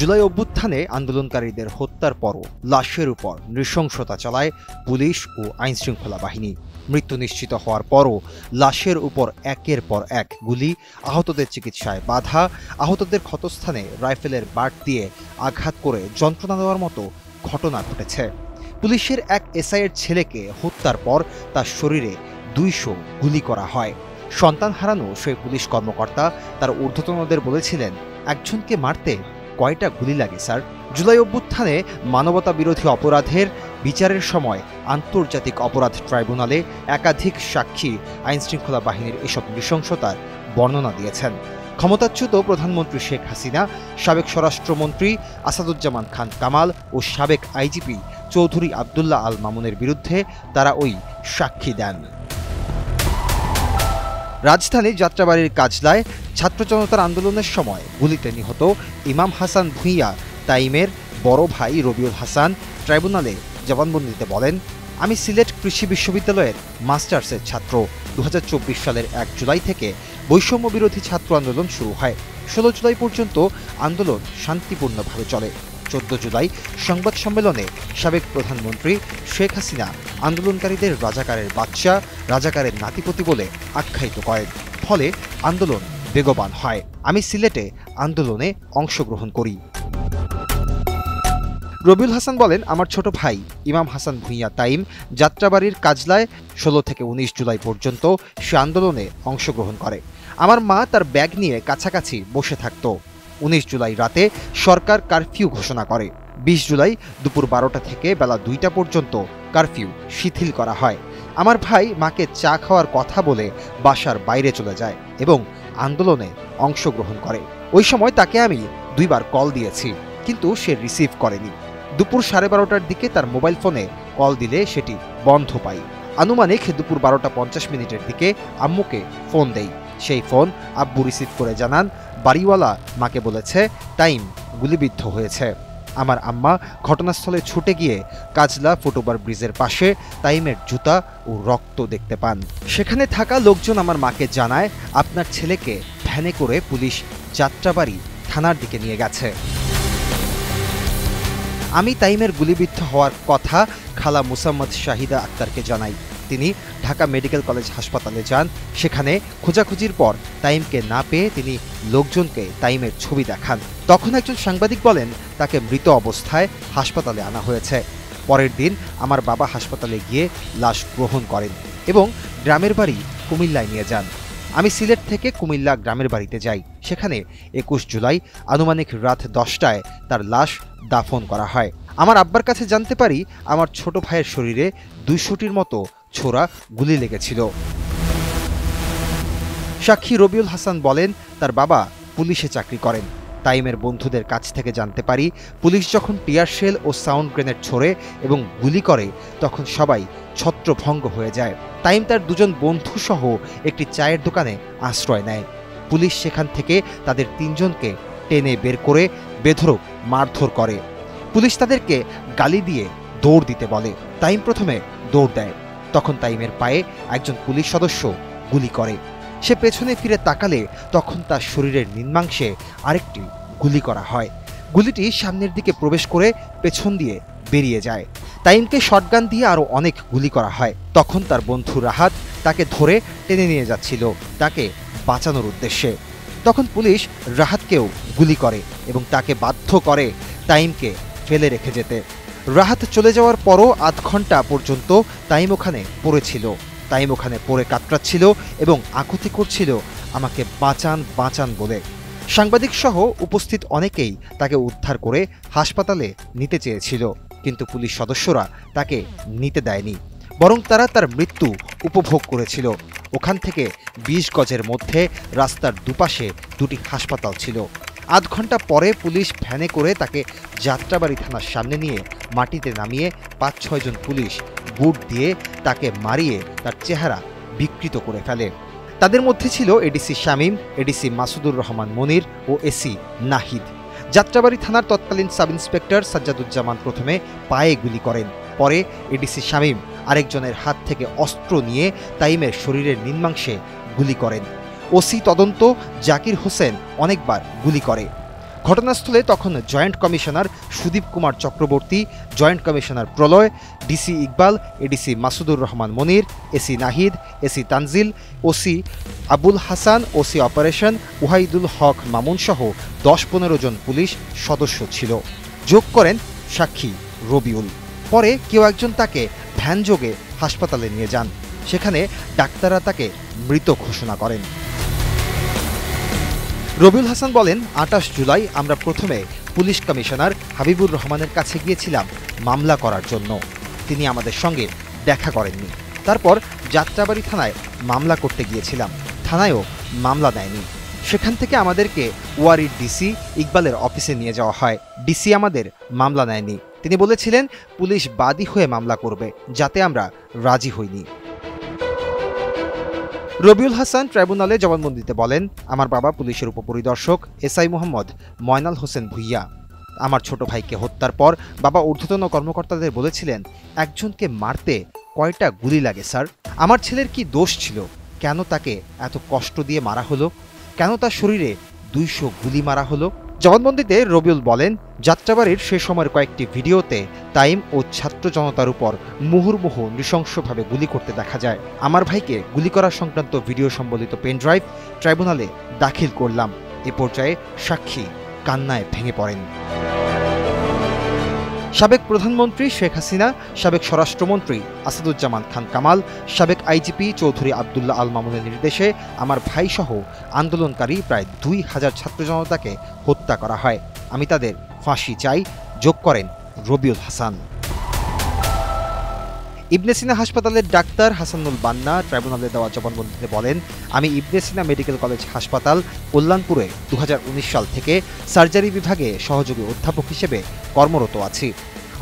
জুলাই অভ্যুত্থানে আন্দোলনকারীদের হত্যার পরও লাশের উপর নৃশংসতা চালায় পুলিশ ও আইনশৃঙ্খলা বাহিনী। মৃত্যু নিশ্চিত হওয়ার পরও লাশের উপর একের পর এক গুলি, আহতদের চিকিৎসায় বাধা, আহতদের ক্ষতস্থানে রাইফেলের বাট দিয়ে আঘাত করে যন্ত্রণা দেওয়ার মতো ঘটনা ঘটেছে। পুলিশের এক এসআইয়ের ছেলেকে হত্যার পর তার শরীরে 200 গুলি করা হয়। সন্তান হারানো সেই পুলিশ কর্মকর্তা তার ঊর্ধ্বতনদের বলেছিলেন, একজনকে মারতে কয়টা গুলি লাগে স্যার? জুলাই অভ্যুত্থানে মানবতা বিরোধী অপরাধের বিচারের সময় আন্তর্জাতিক অপরাধ ট্রাইব্যুনালে একাধিক সাক্ষী আইনশৃঙ্খলা বাহিনীর এসব নৃশংসতার বর্ণনা দিয়েছেন। ক্ষমতাচ্যুত প্রধানমন্ত্রী শেখ হাসিনা, সাবেক স্বরাষ্ট্রমন্ত্রী আসাদুজ্জামান খান কামাল ও সাবেক আইজিপি চৌধুরী আবদুল্লাহ আল মামুনের বিরুদ্ধে তারা ওই সাক্ষী দেন। রাজধানীর যাত্রাবাড়ির কাজলায় ছাত্র জনতার আন্দোলনের সময় গুলিতে নিহত ইমাম হাসান ভূঁইয়া তাইমের বড় ভাই রবিউল হাসান ট্রাইব্যুনালে জবানবন্দিতে বলেন, আমি সিলেট কৃষি বিশ্ববিদ্যালয়ের মাস্টার্সের ছাত্র। 2024 সালের 1 জুলাই থেকে বৈষম্য বিরোধী ছাত্র আন্দোলন শুরু হয়। 16 জুলাই পর্যন্ত আন্দোলন শান্তিপূর্ণভাবে চলে। 14 জুলাই সংবাদ সম্মেলনে সাবেক প্রধানমন্ত্রী শেখ হাসিনা আন্দোলনকারীদের রাজাকারের বাচ্চা, রাজাকারের নাতিপতি বলে আখ্যায়িত করেন। ফলে আন্দোলন বেগবান হয়। আমি সিলেটে আন্দোলনে অংশগ্রহণ করি। রবিউল হাসান বলেন, আমার ছোট ভাই ইমাম হাসান ভূঁইয়া তাইম যাত্রাবাড়ির কাজলায় 16 থেকে 19 জুলাই পর্যন্ত সে আন্দোলনে অংশগ্রহণ করে। আমার মা তার ব্যাগ নিয়ে কাছাকাছি বসে থাকত। 19 জুলাই রাতে সরকার কারফিউ ঘোষণা করে। 20 জুলাই দুপুর 12টা থেকে বেলা 2টা পর্যন্ত কারফিউ শিথিল করা হয়। আমার ভাই মাকে চা খাওয়ার কথা বলে বাসার বাইরে চলে যায় এবং আন্দোলনে অংশগ্রহণ করে। ওই সময় তাকে আমি 2 বার কল দিয়েছি, কিন্তু সে রিসিভ করেনি। দুপুর 12:30টার দিকে তার মোবাইল ফোনে কল দিলে সেটি বন্ধ পাই। আনুমানিক দুপুর 12:50 দিকে আম্মুকে ফোন দেই। সেই ফোন আব্বু রিসিভ করে জানান, বাড়িওয়ালা মাকে বলেছে তাইম গুলিবিদ্ধ হয়েছে। আমার আম্মা ঘটনাস্থলে ছুটে গিয়ে কাজলা ফুটওভার ব্রিজের পাশে তাইমের জুতা ও রক্ত দেখতে পান। সেখানে থাকা লোকজন আমার মাকে জানায়, আপনার ছেলেকে ভ্যানে করে পুলিশ যাত্রাবাড়ি থানার দিকে নিয়ে গেছে। আমি তাইমের গুলিবিদ্ধ হওয়ার কথা খালা মুসাম্মদ শাহিদা আক্তারকে জানাই। তিনি ঢাকা মেডিকেল কলেজ হাসপাতালে যান। সেখানে খোঁজাখুঁজির পর তাইমকে না পেয়ে তিনি লোকজনকে তাইমের ছবি দেখান। তখন একজন সাংবাদিক বলেন, তাকে মৃত অবস্থায় হাসপাতালে আনা হয়েছে। পরের দিন আমার বাবা হাসপাতালে গিয়ে লাশ গ্রহণ করেন এবং গ্রামের বাড়ি কুমিল্লায় নিয়ে যান। আমি সিলেট থেকে কুমিল্লা গ্রামের বাড়িতে যাই। সেখানে 21 জুলাই আনুমানিক রাত 10টায় তার লাশ দাফন করা হয়। আমার আব্বার কাছে জানতে পারি, আমার ছোট ভাইয়ের শরীরে 200টির মতো ছোড়া গুলি লেগেছিল। সাক্ষী রবিউল হাসান বলেন, তার বাবা পুলিশে চাকরি করেন। তাইমের বন্ধুদের কাছ থেকে জানতে পারি, পুলিশ যখন টিয়ার শেল ও সাউন্ড গ্রেনেড ছোড়ে এবং গুলি করে তখন সবাই ছত্রভঙ্গ হয়ে যায়। তাইম তার 2জন বন্ধু সহ একটি চায়ের দোকানে আশ্রয় নেয়। পুলিশ সেখান থেকে তাদের 3 জনকে টেনে বের করে বেধড়ক মারধর করে। পুলিশ তাদেরকে গালি দিয়ে দৌড় দিতে বলে। তাইম প্রথমে দৌড় দেয়। তখন তাইমের পায়ে একজন পুলিশ সদস্য গুলি করে। সে পেছনে ফিরে তাকালে তখন তার শরীরের নিম্নাংশে আরেকটি গুলি করা হয়। গুলিটি সামনের দিকে প্রবেশ করে পেছন দিয়ে বেরিয়ে যায়। তাইমকে শটগান দিয়ে আরও অনেক গুলি করা হয়। তখন তার বন্ধু রাহাত তাকে ধরে টেনে নিয়ে যাচ্ছিল তাকে বাঁচানোর উদ্দেশ্যে। তখন পুলিশ রাহাতকেও গুলি করে এবং তাকে বাধ্য করে তাইমকে ফেলে রেখে যেতে। রাহাত চলে যাওয়ার পরও আধ ঘন্টা পর্যন্ত তাইম ওখানে পড়েছিল। তাইম ওখানে পড়ে কাতরাচ্ছিল এবং আকুতি করছিল, আমাকে বাঁচান বাঁচান বলে। সাংবাদিক সহ উপস্থিত অনেকেই তাকে উদ্ধার করে হাসপাতালে নিতে চেয়েছিল, কিন্তু পুলিশ সদস্যরা তাকে নিতে দেয়নি, বরং তারা তার মৃত্যু উপভোগ করেছিল। ওখান থেকে 20 গজের মধ্যে রাস্তার দুপাশে 2টি হাসপাতাল ছিল। আধ ঘন্টা পরে পুলিশ ভ্যানে করে তাকে যাত্রাবাড়ি থানার সামনে নিয়ে মাটিতে নামিয়ে 5-6 জন পুলিশ বুট দিয়ে তাকে মারিয়ে তার চেহারা বিকৃত করে ফেলে। তাদের মধ্যে ছিল এডিসি শামীম, এডিসি মাসুদুর রহমান মনির ও এসি নাহিদ। যাত্রাবাড়ি থানার তৎকালীন সাব ইন্সপেক্টর সাজ্জাদুজ্জামান প্রথমে পায়ে গুলি করেন। পরে এডিসি শামীম আরেকজনের হাত থেকে অস্ত্র নিয়ে তাইমের শরীরের নিম্নাংশে গুলি করেন। ওসি তদন্ত জাকির হোসেন অনেকবার গুলি করে। ঘটনাস্থলে তখন joint commissioner Sudip Kumar Chakraborty, joint commissioner Pralay, DC Iqbal, ADC Masudur Rahman Monir, AC Nahid, AC Tanjil, OC Abul Hasan, OC operation Wahidul Haque Mamun সহ ১০-১৫ জন পুলিশ সদস্য ছিল। যোগ করেন সাক্ষী রবিউল। পরে কেউ একজন তাকে ভ্যানযোগে হাসপাতালে নিয়ে যান। সেখানে ডাক্তাররা তাকে মৃত ঘোষণা করেন। রবিউল হাসান বলেন, ২৮ জুলাই আমরা প্রথমে পুলিশ কমিশনার হাবিবুর রহমানের কাছে গিয়েছিলাম মামলা করার জন্য। তিনি আমাদের সঙ্গে দেখা করেননি। তারপর যাত্রাবাড়ি থানায় মামলা করতে গিয়েছিলাম, থানায়ও মামলা নেয়নি। সেখান থেকে আমাদেরকে ওয়ারির ডিসি ইকবালের অফিসে নিয়ে যাওয়া হয়। ডিসি আমাদের মামলা নেয়নি। তিনি বলেছিলেন পুলিশ বাদী হয়ে মামলা করবে, যাতে আমরা রাজি হইনি। রবিউল হাসান ট্রাইব্যুনালে জবানবন্দিতে বলেন, আমার বাবা পুলিশের উপপরিদর্শক এসআই মোহাম্মদ ময়নাল হোসেন ভুইয়া। আমার ছোট ভাইকে হত্যার পর বাবা ঊর্ধ্বতন কর্মকর্তাদের বলেছিলেন, একজনকে মারতে কয়টা গুলি লাগে স্যার? আমার ছেলের কি দোষ ছিল? কেন তাকে এত কষ্ট দিয়ে মারা হলো? কেন তার শরীরে ২০০ গুলি মারা হলো? জবানবন্দিতে রবিউল বলেন, যাত্রাবাড়ির সে সময়ের কয়েকটি ভিডিওতে তাইম ও ছাত্র জনতার উপর মুহুর্মুহু নৃশংসভাবে গুলি করতে দেখা যায়। আমার ভাইকে গুলি করা সংক্রান্ত ভিডিও সম্বলিত পেনড্রাইভ ট্রাইব্যুনালে দাখিল করলাম। এ পর্যায়ে সাক্ষী কান্নায় ভেঙে পড়েন। সাবেক প্রধানমন্ত্রী শেখ হাসিনা, সাবেক স্বরাষ্ট্রমন্ত্রী আসাদুজ্জামান খান কামাল, সাবেক আইজিপি চৌধুরী আবদুল্লাহ আল মামুনের নির্দেশে আমার ভাইসহ আন্দোলনকারী প্রায় ২,০০০ ছাত্র জনতাকে হত্যা করা হয়। আমি তাদের ফাঁসি চাই, যোগ করেন রবিউল হাসান। ইবনে সিনা হাসপাতালের ডাক্তার হাসানুল বান্না ট্রাইব্যুনালে দেওয়া জবানবন্দিতে বলেন, আমি ইবনে সিনা মেডিকেল কলেজ হাসপাতাল কল্যাণপুরে ২০১৯ সাল থেকে সার্জারি বিভাগে সহযোগী অধ্যাপক হিসেবে কর্মরত আছি।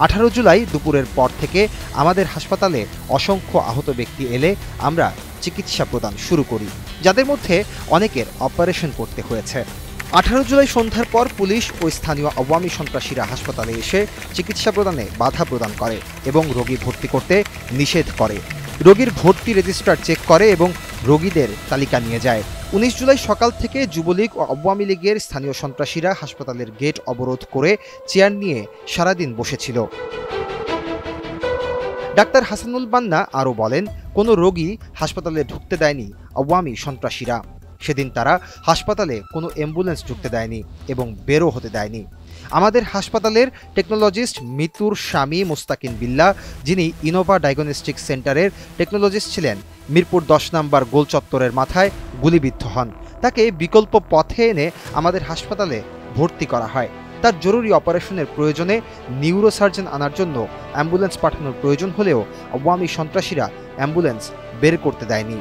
১৮ জুলাই দুপুরের পর থেকে আমাদের হাসপাতালে অসংখ্য আহত ব্যক্তি এলে আমরা চিকিৎসা প্রদান শুরু করি, যাদের মধ্যে অনেকের অপারেশন করতে হয়েছে। ১৮ জুলাই সন্ধ্যার পর পুলিশ ও স্থানীয় আওয়ামী সন্ত্রাসীরা হাসপাতালে এসে চিকিৎসা প্রদানে বাধা প্রদান করে এবং রোগী ভর্তি করতে নিষেধ করে। রোগীর ভর্তি রেজিস্ট্রার চেক করে এবং রোগীদের তালিকা নিয়ে যায়। ১৯ জুলাই সকাল থেকে যুবলীগ ও আওয়ামী লীগের স্থানীয় সন্ত্রাসীরা হাসপাতালের গেট অবরোধ করে চেয়ার নিয়ে সারাদিন বসেছিল। ডাক্তার হাসানুল বান্না আরও বলেন, কোনো রোগী হাসপাতালে ঢুকতে দেয়নি আওয়ামী সন্ত্রাসীরা। সেদিন তারা হাসপাতালে কোনো অ্যাম্বুলেন্স ঢুকতে দেয়নি এবং বেরো হতে দেয়নি। আমাদের হাসপাতালের টেকনোলজিস্ট মিতুর স্বামী মোস্তাকিন বিল্লাহ, যিনি ইনোভা ডায়াগনস্টিক সেন্টারের টেকনোলজিস্ট ছিলেন, মিরপুর ১০ নম্বর গোল চত্বরের মাথায় গুলিবিদ্ধ হন। তাকে বিকল্প পথে এনে আমাদের হাসপাতালে ভর্তি করা হয়। তার জরুরি অপারেশনের প্রয়োজনে নিউরোসার্জন আনার জন্য অ্যাম্বুলেন্স পাঠানোর প্রয়োজন হলেও আওয়ামী সন্ত্রাসীরা অ্যাম্বুলেন্স বের করতে দেয়নি।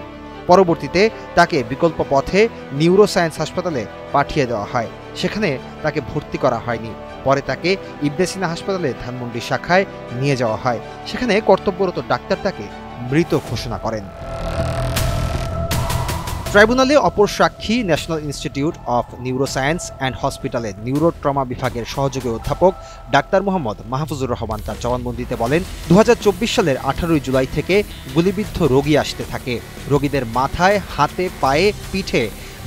পরবর্তীতে তাকে বিকল্প পথে নিউরোসায়েন্স হাসপাতালে পাঠিয়ে দেওয়া হয়। সেখানে তাকে ভর্তি করা হয়নি। পরে তাকে ইবনে সিনা হাসপাতালে ধানমন্ডি শাখায় নিয়ে যাওয়া হয়। সেখানে কর্তব্যরত ডাক্তার তাকে মৃত ঘোষণা করেন। ট্রাইব্যুনালে অপর সাক্ষী national institute of neuroscience and হসপিটালের নিউরোট্রমা বিভাগের সহযোগী অধ্যাপক ডাক্তার মোহাম্মদ মাহফুজুর রহমান তার জবানবন্দিতে বলেন, ২০২৪ সালের ১৮ জুলাই থেকে গুলিবিদ্ধ রোগী আসতে থাকে। রোগীদের মাথায়, হাতে, পায়ে, পিঠে,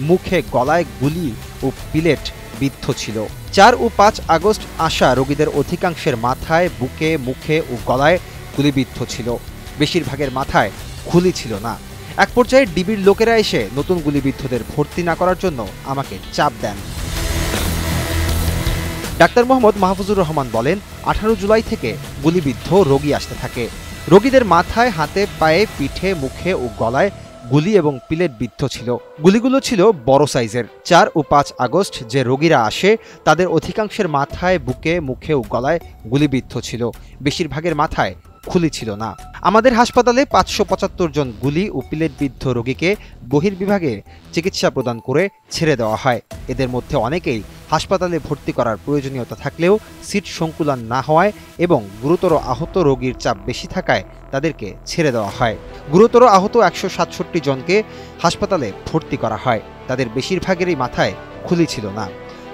মুখে, গলায় গুলি ও পিলেট বিদ্ধ ছিল। ৪ ও ৫ আগস্ট আসা রোগীদের অধিকাংশের মাথায়, বুকে, মুখে ও গলায় গুলিবিদ্ধ ছিল। বেশিরভাগের মাথায় খুলি ছিল না। এক পর্যায়ে ডিবির লোকেরা এসে নতুন গুলিবিদ্ধদের ভর্তি না করার জন্য আমাকে চাপ দেন। ডাক্তার মোহাম্মদ মাহফুজুর রহমান বলেন, ১৮ জুলাই থেকে গুলিবিদ্ধ রোগী আসতে থাকে। রোগীদের মাথায়, হাতে, পায়ে, পিঠে, মুখে ও গলায় গুলি এবং পিলেট বিদ্ধ ছিল। গুলিগুলো ছিল বড় সাইজের। ৪ ও ৫ আগস্ট যে রোগীরা আসে তাদের অধিকাংশের মাথায়, বুকে, মুখে ও গলায় গুলিবিদ্ধ ছিল। বেশিরভাগের মাথায় খুলি ছিল না। আমাদের হাসপাতালে ৫৭৫ জন গুলি ও পিলেটবিদ্ধ রোগীকে বহির্বিভাগে চিকিৎসা প্রদান করে ছেড়ে দেওয়া হয়। এদের মধ্যে অনেকেই হাসপাতালে ভর্তি করার প্রয়োজনীয়তা থাকলেও সিট সংকুলান না হওয়ায় এবং গুরুতর আহত রোগীর চাপ বেশি থাকায় তাদেরকে ছেড়ে দেওয়া হয়। গুরুতর আহত ১৬৭ জনকে হাসপাতালে ভর্তি করা হয়। তাদের বেশিরভাগেরই মাথায় খুলি ছিল না।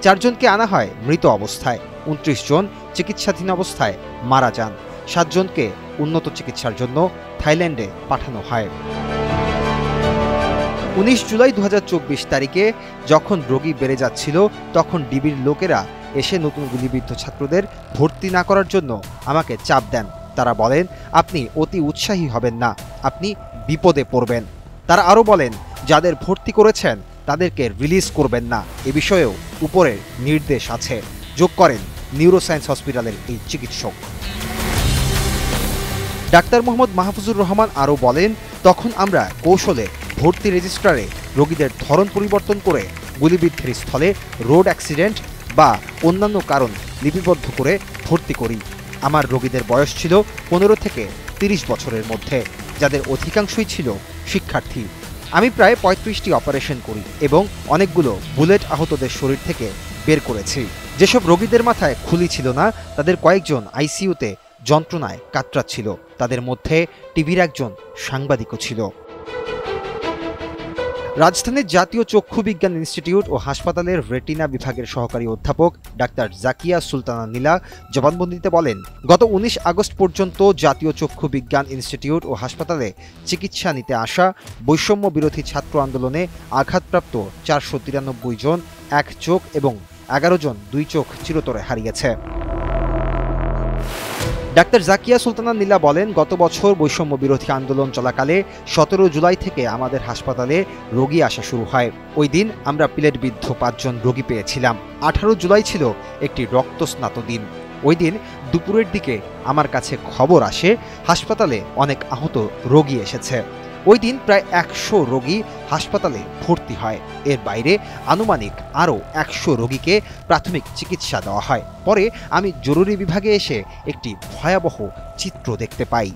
৪ জনকে আনা হয় মৃত অবস্থায়। ২৯ জন চিকিৎসাধীন অবস্থায় মারা যান। ৭ জনকে উন্নত চিকিৎসার জন্য থাইল্যান্ডে পাঠানো হয়। 19 জুলাই 2024 তারিখে যখন রোগী বেড়ে যাচ্ছিল তখন ডিবির লোকেরা এসে নতুন গুলিবিদ্ধ ছাত্রদের ভর্তি না করার জন্য আমাকে চাপ দেন। তারা বলেন, আপনি অতি উৎসাহী হবেন না, আপনি বিপদে পড়বেন। তারা আরও বলেন, যাদের ভর্তি করেছেন তাদেরকে রিলিজ করবেন না, এ বিষয়েও উপরের নির্দেশ আছে, যোগ করেন নিউরোসায়েন্স হসপিটালের এই চিকিৎসক। ডাক্তার মোহাম্মদ মাহফুজুর রহমান আরও বলেন, তখন আমরা কৌশলে ভর্তি রেজিস্ট্রারে রোগীদের ধরন পরিবর্তন করে গুলিবিদ্ধের স্থলে রোড অ্যাক্সিডেন্ট বা অন্যান্য কারণ লিপিবদ্ধ করে ভর্তি করি। আমার রোগীদের বয়স ছিল 15 থেকে 30 বছরের মধ্যে, যাদের অধিকাংশই ছিল শিক্ষার্থী। আমি প্রায় 35টি অপারেশন করি এবং অনেকগুলো বুলেট আহতদের শরীর থেকে বের করেছি। যেসব রোগীদের মাথায় খুলি ছিল না, তাদের কয়েকজন আইসিইউতে যন্ত্রণায় কাতরাচ্ছিল। তাদের মধ্যে টিভির একজন সাংবাদিকও ছিল। রাজধানীর জাতীয় চক্ষু বিজ্ঞান ইনস্টিটিউট ও হাসপাতালের রেটিনা বিভাগের সহকারী অধ্যাপক ডাক্তার জাকিয়া সুলতানা নীলা জবানবন্দিতে বলেন, গত 19 আগস্ট পর্যন্ত জাতীয় চক্ষু বিজ্ঞান ইনস্টিটিউট ও হাসপাতালে চিকিৎসা নিতে আসা বৈষম্য বিরোধী ছাত্র আন্দোলনে আঘাতপ্রাপ্ত 493 জন এক চোখ এবং 11 জন দুই চোখ চিরতরে হারিয়েছে। ডাক্তার জাকিয়া সুলতানা নীলা বলেন, গত বছর বৈষম্য বিরোধী আন্দোলন চলাকালে 17 জুলাই থেকে আমাদের হাসপাতালে রোগী আসা শুরু হয়। ওই দিন আমরা প্লেটবিদ্ধ 5 জন রোগী পেয়েছিলাম। 18 জুলাই ছিল একটি রক্তস্নাত দিন। ওই দিন দুপুরের দিকে আমার কাছে খবর আসে হাসপাতালে অনেক আহত রোগী এসেছে। ওই দিন প্রায় 100 রোগী হাসপাতালে ভর্তি হয়। এর বাইরে আনুমানিক আরও 100 রোগীকে প্রাথমিক চিকিৎসা দেওয়া হয়। পরে আমি জরুরি বিভাগে এসে একটি ভয়াবহ চিত্র দেখতে পাই।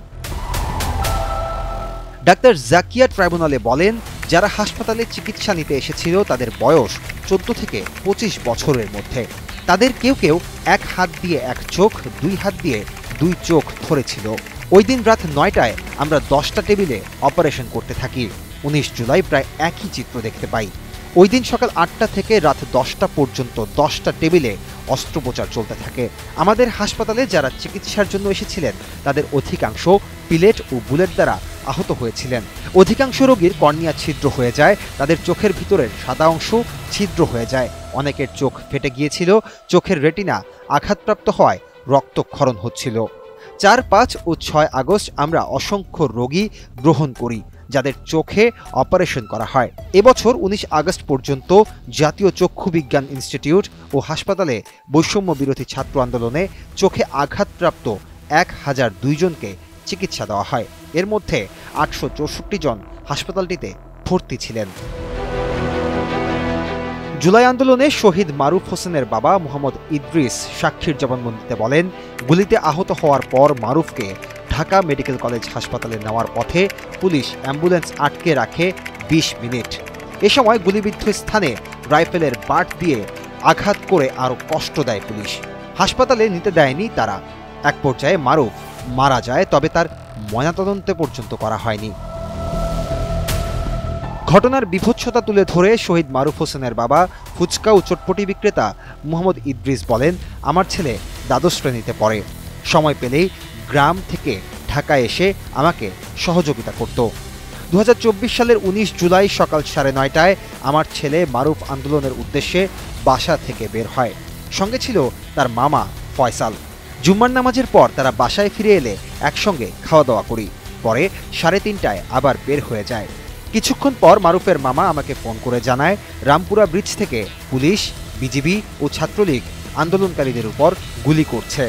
ডাক্তার জাকিয়া ট্রাইব্যুনালে বলেন, যারা হাসপাতালে চিকিৎসা নিতে এসেছিল তাদের বয়স 14 থেকে 25 বছরের মধ্যে। তাদের কেউ কেউ এক হাত দিয়ে এক চোখ, দুই হাত দিয়ে দুই চোখ ধরেছিল। ওই দিন রাত 9টায় আমরা 10টা টেবিলে অপারেশন করতে থাকি। 19 জুলাই প্রায় একই চিত্র দেখতে পাই। ওই দিন সকাল 8টা থেকে রাত 10টা পর্যন্ত 10টা টেবিলে অস্ত্রোপচার চলতে থাকে। আমাদের হাসপাতালে যারা চিকিৎসার জন্য এসেছিলেন তাদের অধিকাংশ পিলেট ও বুলেট দ্বারা আহত হয়েছিলেন। অধিকাংশ রোগীর কর্নিয়া ছিদ্র হয়ে যায়, তাদের চোখের ভিতরের সাদা অংশ ছিদ্র হয়ে যায়। অনেকের চোখ ফেটে গিয়েছিল, চোখের রেটিনা আঘাতপ্রাপ্ত হওয়ায় রক্তক্ষরণ হচ্ছিল। 4, 5 ও 6 আগস্ট আমরা অসংখ্য রোগী গ্রহণ করি যাদের চোখে অপারেশন করা হয়। এবছর 19 আগস্ট পর্যন্ত জাতীয় চক্ষু বিজ্ঞান ইনস্টিটিউট ও হাসপাতালে বৈষম্য বিরোধী ছাত্র আন্দোলনে চোখে আঘাতপ্রাপ্ত 1002 জনকে চিকিৎসা দেওয়া হয়। এর মধ্যে 864 জন হাসপাতালটিতে ভর্তি ছিলেন। জুলাই আন্দোলনে শহীদ মারুফ হোসেনের বাবা মোহাম্মদ ইদ্রিস সাক্ষীর জবানবন্দিতে বলেন, গুলিতে আহত হওয়ার পর মারুফকে ঢাকা মেডিকেল কলেজ হাসপাতালে নেওয়ার পথে পুলিশ অ্যাম্বুলেন্স আটকে রাখে 20 মিনিট। এ সময় গুলিবিদ্ধ স্থানে রাইফেলের বাট দিয়ে আঘাত করে আরও কষ্ট দেয় পুলিশ। হাসপাতালে নিতে দেয়নি তারা। এক পর্যায়ে মারুফ মারা যায়, তবে তার ময়নাতদন্ত পর্যন্ত করা হয়নি। ঘটনার বীভৎসতা তুলে ধরে শহীদ মারুফ হোসেনের বাবা ফুচকা ও চটপটি বিক্রেতা মোহাম্মদ ইদ্রিস বলেন, আমার ছেলে দ্বাদশ শ্রেণীতে পড়ে। সময় পেলেই গ্রাম থেকে ঢাকায় এসে আমাকে সহযোগিতা করত। 2024 সালের 19 জুলাই সকাল 9:30টায় আমার ছেলে মারুফ আন্দোলনের উদ্দেশ্যে বাসা থেকে বের হয়। সঙ্গে ছিল তার মামা ফয়সাল। জুম্মার নামাজের পর তারা বাসায় ফিরে এলে একসঙ্গে খাওয়া দাওয়া করি। পরে 3:30টায় আবার বের হয়ে যায়। কিছুক্ষণ পর মারুফের মামা আমাকে ফোন করে জানায়, রামপুরা ব্রিজ থেকে পুলিশ, বিজিবি ও ছাত্রলীগ আন্দোলনকারীদের উপর গুলি করছে।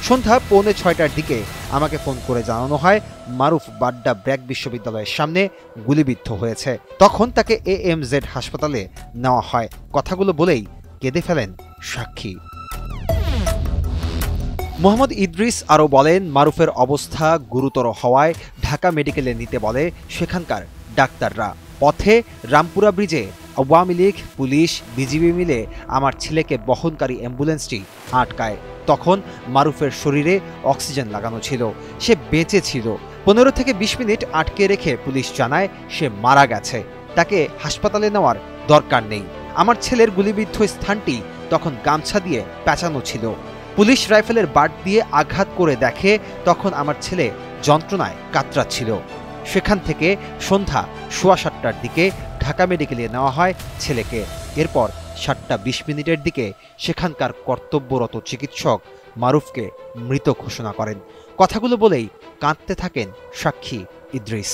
সন্ধ্যা 5:45টার দিকে আমাকে ফোন করে জানানো হয় মারুফ বাড্ডা ব্র্যাক বিশ্ববিদ্যালয়ের সামনে গুলিবিদ্ধ হয়েছে। তখন তাকে AMZ হাসপাতালে নেওয়া হয়। কথাগুলো বলেই কেঁদে ফেলেন সাক্ষী। মোহাম্মদ ইদ্রিস আরও বলেন, মারুফের অবস্থা গুরুতর হওয়ায় ঢাকা মেডিকেলে নিতে বলে সেখানকার ডাক্তাররা। পথে রামপুরা ব্রিজে আওয়ামী লীগ, পুলিশ, বিজিবি মিলে আমার ছেলেকে বহনকারী অ্যাম্বুলেন্সটি আটকায়। তখন মারুফের শরীরে অক্সিজেন লাগানো ছিল, সে বেঁচে ছিল। 15 থেকে 20 মিনিট আটকে রেখে পুলিশ জানায় সে মারা গেছে, তাকে হাসপাতালে নেওয়ার দরকার নেই। আমার ছেলের গুলিবিদ্ধ স্থানটি তখন গামছা দিয়ে পেঁচানো ছিল। পুলিশ রাইফেলের বাট দিয়ে আঘাত করে দেখে তখন আমার ছেলে যন্ত্রণায় কাতরাচ্ছিল। সেখান থেকে সন্ধ্যা 7:15টার দিকে ঢাকা মেডিকেলে নেওয়া হয় ছেলেকে। এরপর 7:20 দিকে সেখানকার কর্তব্যরত চিকিৎসক মারুফকে মৃত ঘোষণা করেন। কথাগুলো বলেই কাঁদতে থাকেন সাক্ষী ইদ্রিস।